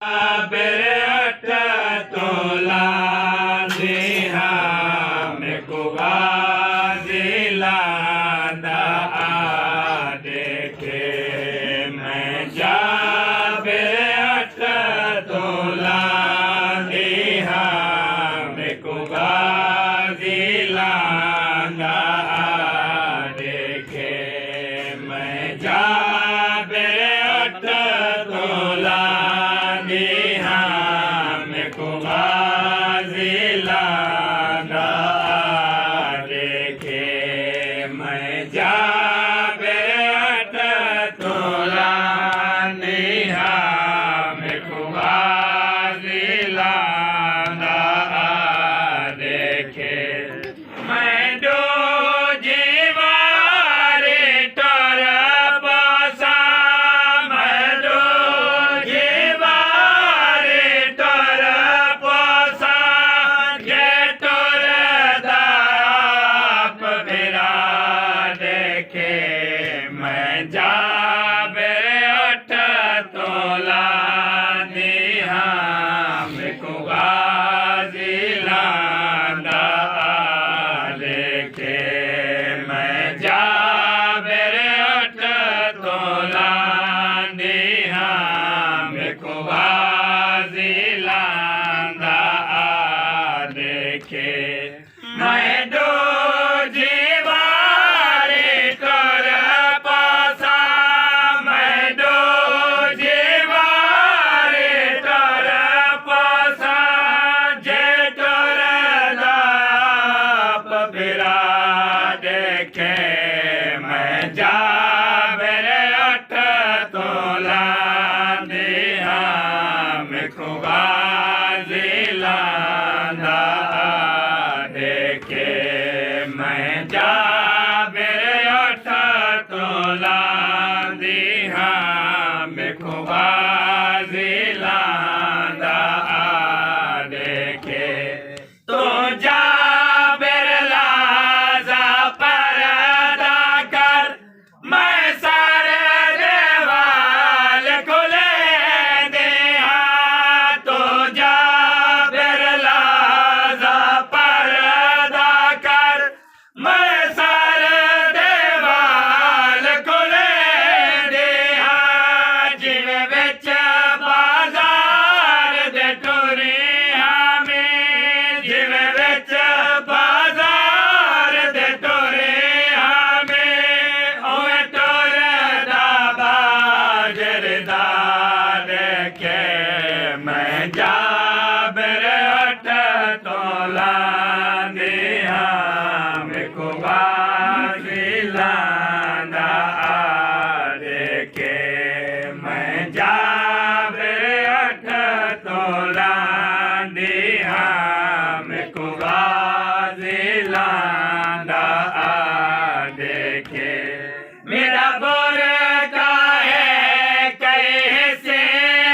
बेरट तोला दिहा में कुआ दिला देखे मैं जा बेरट तोला दिहा में कुआ दिला देखे मैं जा बेरट तोला देखे मैं जा बेरट तोला निहा में कुआ जिला देखे मैं दो जीवारे तर बसा मैं दो जीवारे तर बसा ये तर दाप मेरा देखे मैं जा बेरट तोला निहा में कुआ जिला देखे मैं जा बेरट तोला निहा में कुआ जिला देखे मैं दो जीवारे कर पासा मैं दो जीवारे कर पासा जे कर दाप बिरा देखे मैं जा बेरट तोला दिहा में कुआ जिला देखे मैं जा बेरट तोला दिहा में कुआ जिला देखे तो जा बेरला जा परदा कर मैं सारे देवाल खुले देहा तो जा बेरला जा परदा कर मैं सारे देवाल खुले देहा जिवे विच बाजार दे टुरे हमें जिवे विच बाजार दे टुरे हमें ओए टुरे दा बाजर दा देखे मैं जा बेरट तोला दिहा में कुआ जिला देखे मैं जा बेरट तोला दिहा में कुआ जिला देखे मेरा बोर का है कैसे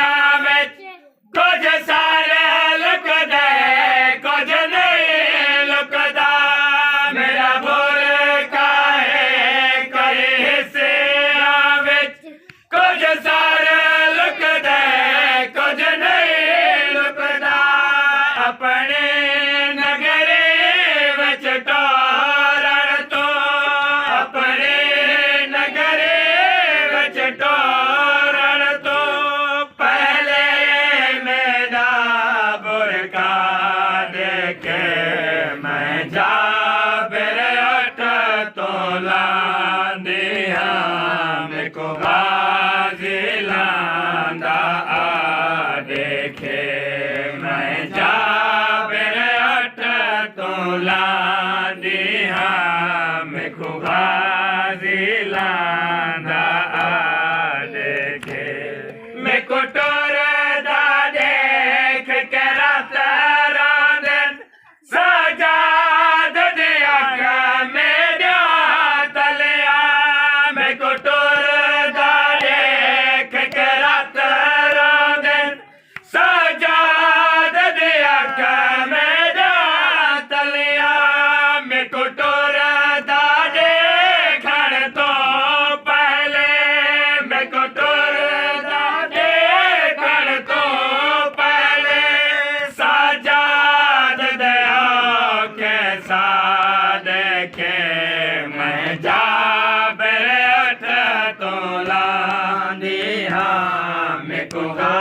आवे कुछ सा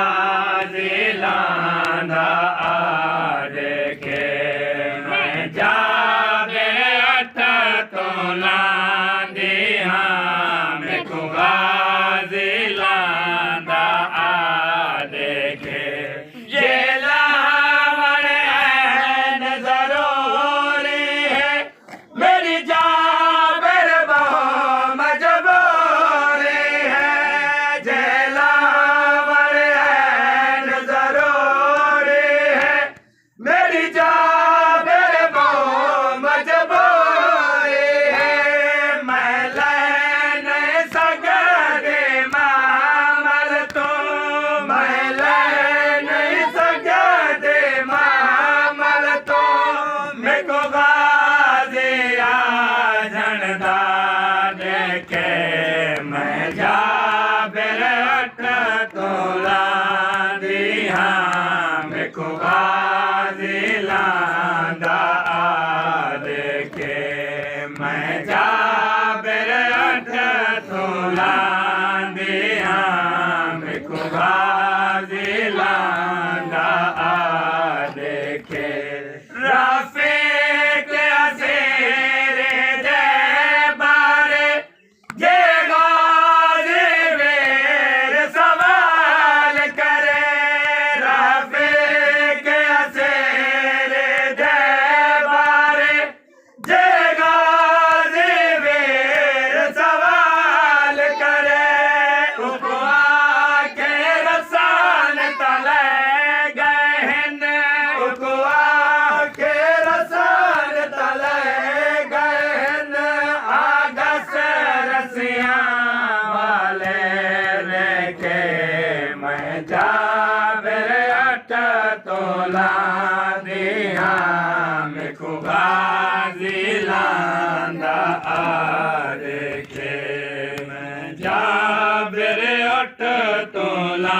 गाजी लांदा आड़के मैं जाबे अठ तोला दी हाँ मैं को गाजी लांदा आड़के जेला वाले हैं जरूरी है मेरी जाबर बहु मजबूरी है जेला वाले हैं जरूरी है मेरी जाबर बहु मजबूरी है मैं ले नहीं सकते मामल तो मैं ले नहीं सकते मामल तो मैं को गाजिया झंडा देखे मैं जाबिर अठ तोला दिया मैं को गाजी लांदा देखे मैं जाबिर अठ तोला दिया मैं को गाजी लांदा देखे रफीक असीर दे बारे जे गाजी वीर सवाल करे रफीक असीर दे बारे जे गाजी वीर सवाल करे उपवा के रसान तले गए हैं उपवा के रसान तले गए हैं आगस रसिया वाले लेके मैं जाबिर अठ तोला दिया मैं को गाजी लांदा देखे मैं जाबिर अठ तोला